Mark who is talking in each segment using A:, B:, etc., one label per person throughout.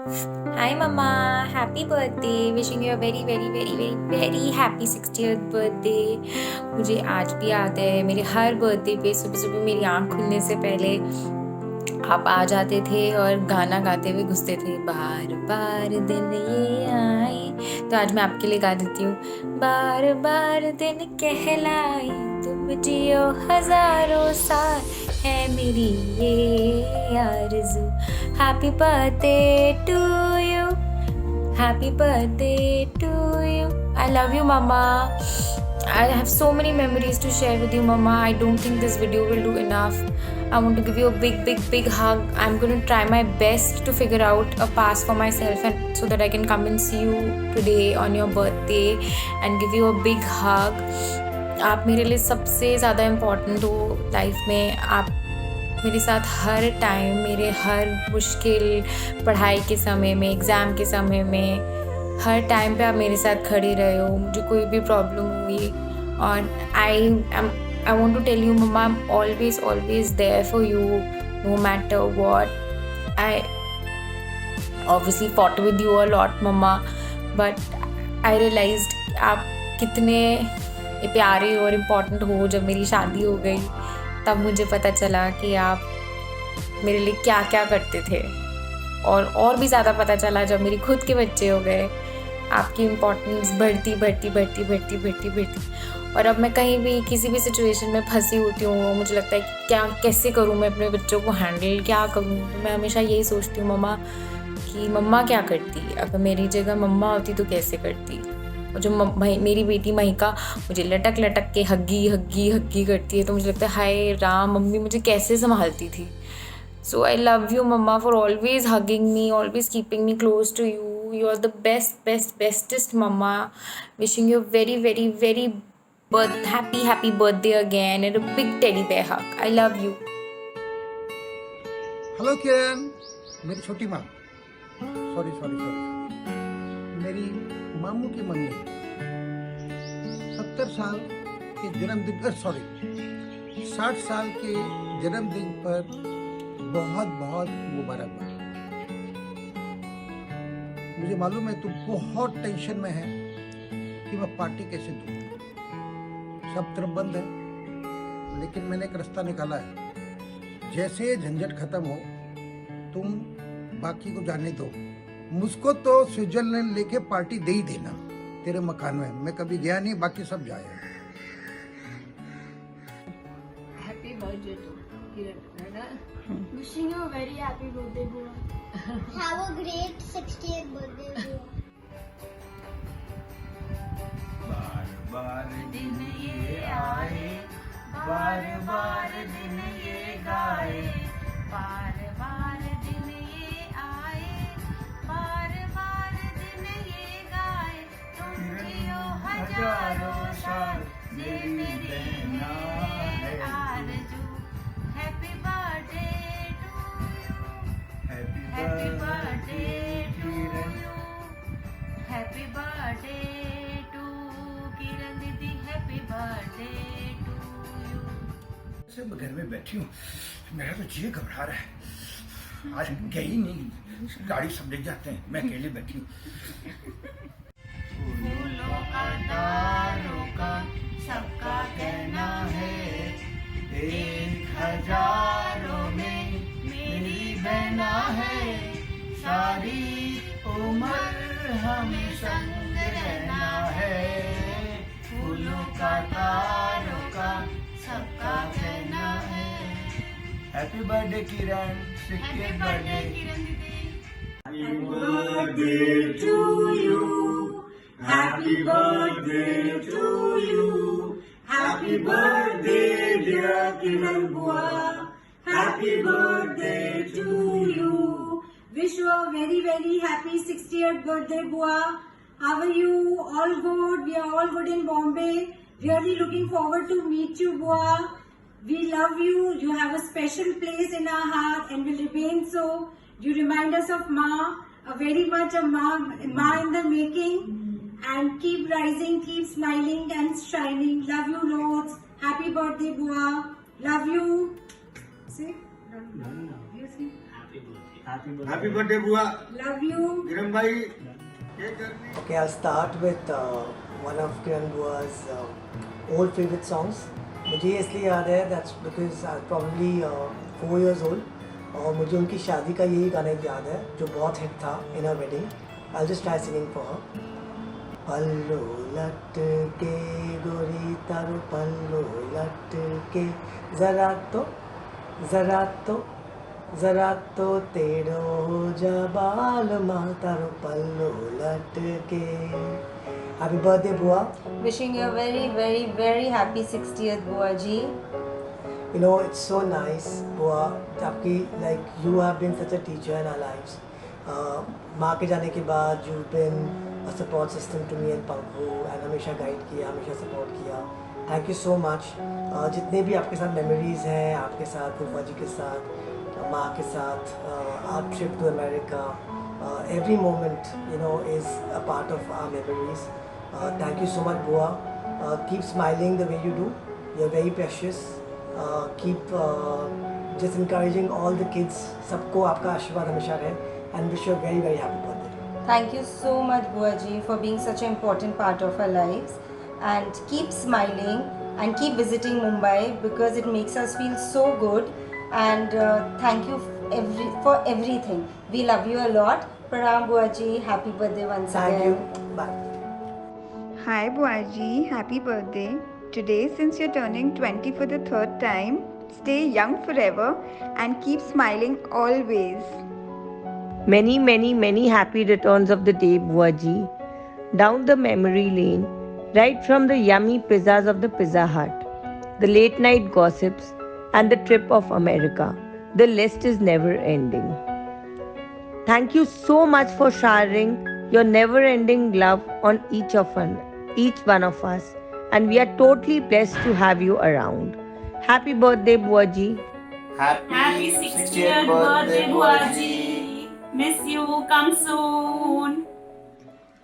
A: Hi Mama, happy birthday. Wishing you a very very very very very happy 60th birthday. मुझे आज भी याद है मेरे हर बर्थडे पे सुबह सुबह मेरी आँख खुलने से पहले आप आ जाते थे और गाना गाते हुए घुसते थे, बार बार दिन ये आए। तो आज मैं आपके लिए गा देती हूँ, बार बार दिन कहलाए तुम जियो हजारों साल, है मेरी ये आरज़ू। Happy birthday to you, happy birthday to you. I love you Mama. I have so many memories to share with you Mama. I don't think this video will do enough. I want to give you a big hug. I'm going to try my best to figure out a pass for myself and so that I can come and see you today on your birthday and give you a big hug. आप मेरे लिए सबसे ज़्यादा important हो life में। आप मेरे साथ हर टाइम, मेरे हर मुश्किल पढ़ाई के समय में, एग्ज़ाम के समय में, हर टाइम पे आप मेरे साथ खड़े रहे हो। मुझे कोई भी प्रॉब्लम हुई और I want to tell you Mama, I'm always there for you no matter what. I obviously fought with you a lot Mama, but I realized आप कितने प्यारे और इम्पोर्टेंट हो। जब मेरी शादी हो गई तब मुझे पता चला कि आप मेरे लिए क्या क्या करते थे, और भी ज़्यादा पता चला जब मेरी खुद के बच्चे हो गए। आपकी इम्पोर्टेंस बढ़ती। और अब मैं कहीं भी किसी भी सिचुएशन में फंसी होती हूँ, मुझे लगता है कि क्या कैसे करूँ मैं अपने बच्चों को हैंडल, क्या करूँ। तो मैं हमेशा यही सोचती हूँ मम्मा कि मम्मा क्या करती, अगर मेरी जगह मम्मा होती तो कैसे करती। और जो मेरी बेटी महिका मुझे लटक के हग्गी करती है, तो मुझे लगता है हाय राम, मम्मी मुझे कैसे संभालती थी। So I love you Mama for always hugging me, always keeping me close to you. You are the bestest Mama. Wishing you a very happy birthday again and a big teddy bear hug. I love you.
B: Hello Kiran, मेरी छोटी माँ, sorry मेरी मामू की mummy 70 साल के जन्मदिन 60 साल के जन्मदिन पर बहुत मुबारकबाद। मुझे मालूम है तू बहुत टेंशन में है कि मैं पार्टी कैसे दूँ। सब तरफ बंद है, लेकिन मैंने एक रास्ता निकाला है। जैसे झंझट खत्म हो तुम बाकी को जाने दो, मुझको तो स्विट्जरलैंड लेके पार्टी दे ही देना तेरे मकान में। मैं कभी गया नहीं, बाकी सब जाए।
C: Happy birthday to Kiran. Wishing you a very happy birthday, Bua.
D: Have a great 60th birthday, Bua.
E: बार बार दिन ये आए, बार बार दिन ये गाए, बार बार दिन ये आए, बार बार दिन ये गाए, तुम जियो हजारों साल, ये मेरी है आरज़ू। Happy birthday to you, happy birthday to you, happy birthday to Kiran दीदी, हैप्पी बर्थडे टू यू।
B: से मैं घर में बैठी हूँ, मेरा तो जी घबरा रहा है। आज गई नहीं, गाड़ी सब ले जाते हैं, मैं अकेले बैठी हूँ।
E: फूलों का तारों का सबका कहना है, 1000 में मेरी बहना है, सारी उम्र हमें संग रहना है। फूलों का तारों का सबका कहना है। हैप्पी बर्थडे किरण, 60th बर्थडे
C: किरण दीदी।
E: Happy birthday to you, happy birthday to you, happy birthday dear Kiran Bua, happy birthday to you.
F: Wish you a very happy 60th birthday, Bua. How are you? All good? We are all good in Bombay. Really looking forward to meet you, Bua. We love you. You have a special place in our heart and will remain so. You remind us of Ma, very much a Ma in the making. And keep rising, keep smiling and shining. Love you loads. Happy birthday, Bua. Love you. See? Love you. You see?
E: Happy birthday.
G: Happy birthday बुआ।
F: Love you.
G: किरण भाई cake करनी।
H: Okay, I'll start with one of Kiran Bua's old favorite songs. मुझे ये इसलिए याद है, that's because I was probably 4 years old और मुझे उनकी शादी का यही गाना याद है जो बहुत हिट था in her wedding. I'll just try singing for her. पल्लो लट के गोरी तारो पल्लो लट के ज़रा तो तेरो हो जा बाल माँ तारो पल्लो लट के। हैप्पी बर्थडे बुआ।
A: Wishing you a very, very, very happy 60th, Bua ji.
H: You know, it's so nice, बुआ, आपकी like you have been such a teacher in our lives. माँ के जाने के बाद you've been a support system to me and Panku and हमेशा guide किया, हमेशा सपोर्ट किया। Thank you so much. जितने भी आपके साथ मेमोरीज हैं, आपके साथ फूफा जी के साथ, माँ के साथ, our trip to America, every moment you know is a part of our memories. Thank you so much, Bua. Keep smiling the way you do. You're very precious. Keep just encouraging all the kids. सबको आपका आशीर्वाद हमेशा रहे and wish you a very, very happy birthday.
A: Thank you so much, Bua ji, for being such an important part of our lives. And keep smiling and keep visiting Mumbai because it makes us feel so good. And thank you for everything. We love you a lot. Pranam, Bua ji. Happy birthday once
H: Thank
A: again.
H: you. Bye.
I: Hi Buaji, happy birthday. Today, since you're turning 20 for the 3rd time, stay young forever and keep smiling always.
J: Many, many, many happy returns of the day, Buaji. Down the memory lane, right from the yummy pizzas of the Pizza Hut, the late night gossips, and the trip of America. The list is never ending. Thank you so much for showering your never-ending love on each one of us, and we are totally blessed to have you around. Happy birthday, Buaji.
E: Happy 60th birthday, Buaji. Miss you. Come soon.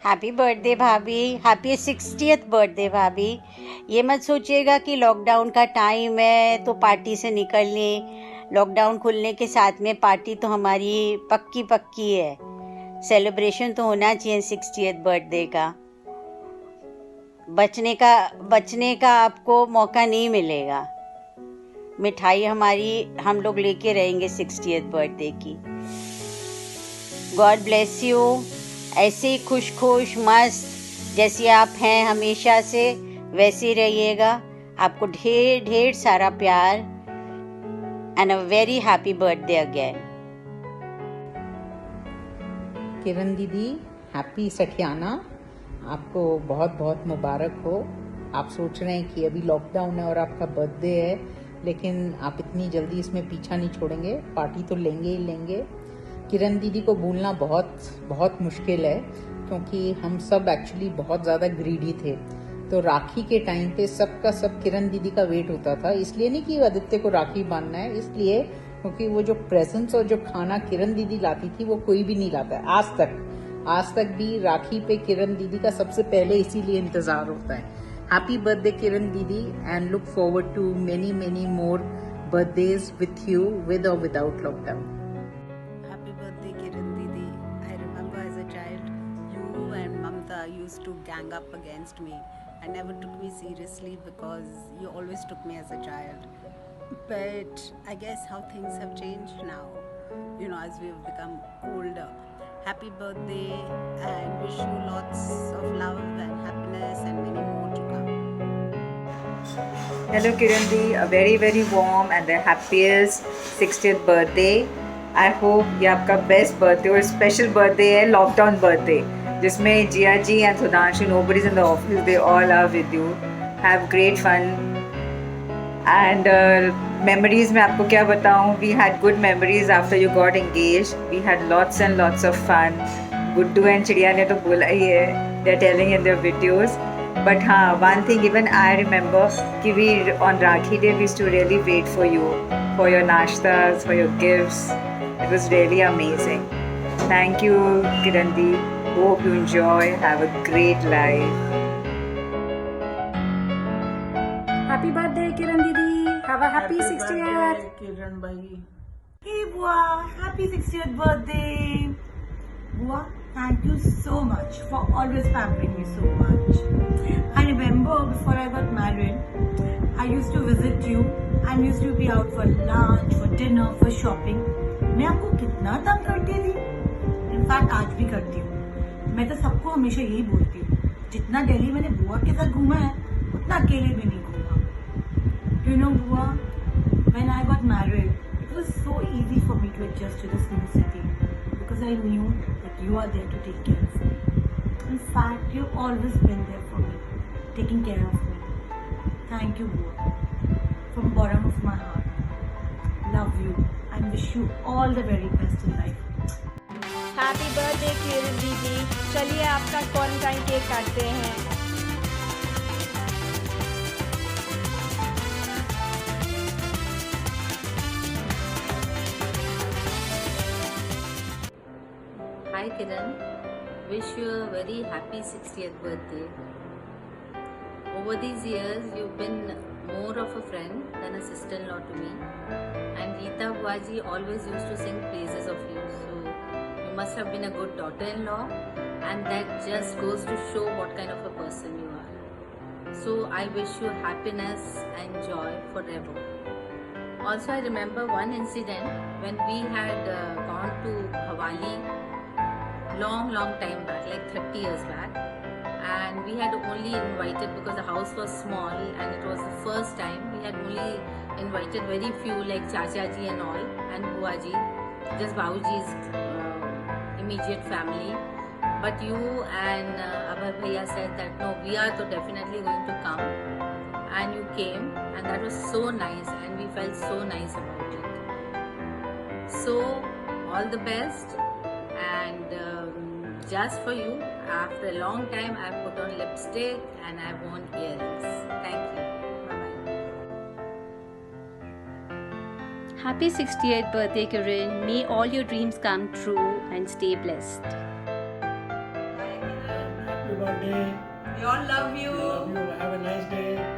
K: Happy birthday भाभी। Happy 60th birthday भाभी। ये मत सोचिएगा कि lockdown का time है तो party से निकल लें। लॉकडाउन खुलने के साथ में पार्टी तो हमारी पक्की है। सेलिब्रेशन तो होना चाहिए 60th बर्थडे का। बचने का आपको मौका नहीं मिलेगा। मिठाई हम लोग लेके रहेंगे 60th बर्थडे की। God bless you. ऐसे ही खुश मस्त जैसे आप हैं हमेशा से वैसे रहिएगा। आपको ढेर सारा प्यार and a very happy birthday again.
L: Kiran दीदी, हैप्पी सठियाना। आपको बहुत बहुत मुबारक हो। आप सोच रहे हैं कि अभी लॉकडाउन है और आपका बर्थडे है, लेकिन आप इतनी जल्दी इसमें पीछा नहीं छोड़ेंगे। पार्टी तो लेंगे ही लेंगे। किरण दीदी को भूलना बहुत मुश्किल है, क्योंकि हम सब एक्चुअली बहुत ज़्यादा ग्रीडी थे। तो राखी के टाइम पे सबका सब किरण दीदी का वेट होता था। इसलिए नहीं कि आदित्य को राखी बांधना है, इसलिए क्योंकि वो जो प्रेजेंस और जो खाना किरण दीदी लाती थी वो कोई भी नहीं लाता है आज तक भी राखी पे किरण दीदी का सबसे पहले इसीलिए इंतजार होता है। Happy birthday Kiran didi and look forward to many more birthdays with you with और without lockdown.
K: Happy birthday Kiran didi. I remember as a child you and Mamta used to gang up against me and never took me seriously because you always took me as a child. But I guess how things have changed now, you know, as we've become older. Happy birthday and wish you lots of love and happiness and many more to come.
M: Hello Kiran Di, a very warm and the happiest 60th birthday. I hope ये आपका best birthday और special birthday है, lockdown birthday, जिसमें जिया जी and Sudhanshu, nobody's in the office, they all are with you. Have great fun and memories में आपको क्या बताऊँ, we had good memories after you got engaged. We had lots and lots of fun. Guddu and चिड़िया ने तो बोला ही है, they're telling in their videos. But हाँ, one thing even I remember कि we on Rakhi Day we used to really wait for you, for your nashtas, for your gifts. It was really amazing. Thank you Kiran Di. Hope you enjoy. Have a great life.
F: Happy birthday Kiran Didi. Have a happy 60th.
E: किरण भाई।
F: Hey Bua, happy 60th birthday. Bua, thank you so much for always pampering me so much. I remember before I got married, I used to visit you and used to be out for lunch, for dinner, for shopping. मैं आपको कितना तंग करती थी, in fact आज भी करती हूँ. मैं तो सबको हमेशा यही बोलती हूँ, जितना दिल्ली मैंने बुआ के साथ घूमा है उतना अकेले भी नहीं घूमा. You know, Bua, when I got married, it was so easy for me to adjust to this new city because I knew that you are there to take care of me. In fact, you've always been there for me, taking care of me. Thank you, Bua, from the bottom of my heart. Love you and wish you all the very best in life.
N: Happy birthday Kiran दीदी. चलिए आपका quarantine cake काटते हैं.
O: Hi Kiran, wish you a very happy 60th birthday. Over these years, you've been more of a friend than a sister-in-law to me. And Geeta Buaji always used to sing praises of you. So you must have been a good daughter-in-law, and that just goes to show what kind of a person you are. So I wish you happiness and joy forever. Also, I remember one incident when we had gone to Hawali long time back, like 30 years back, and we had only invited, because the house was small and it was the first time, we had only invited very few, like Chacha ji and all, and Bua ji, just Babuji's immediate family. But you and Abhay Bhaiya said that no, we are to definitely going to come, and you came, and that was so nice, and we felt so nice about it. So all the best. And just for you, after a long time, I've put on lipstick and I've worn earrings. Thank you. Bye-bye.
N: Happy 60th birthday, Kiran. May all your dreams come true and stay blessed.
H: Happy birthday.
M: We all love you.
H: We love you. Have a nice day.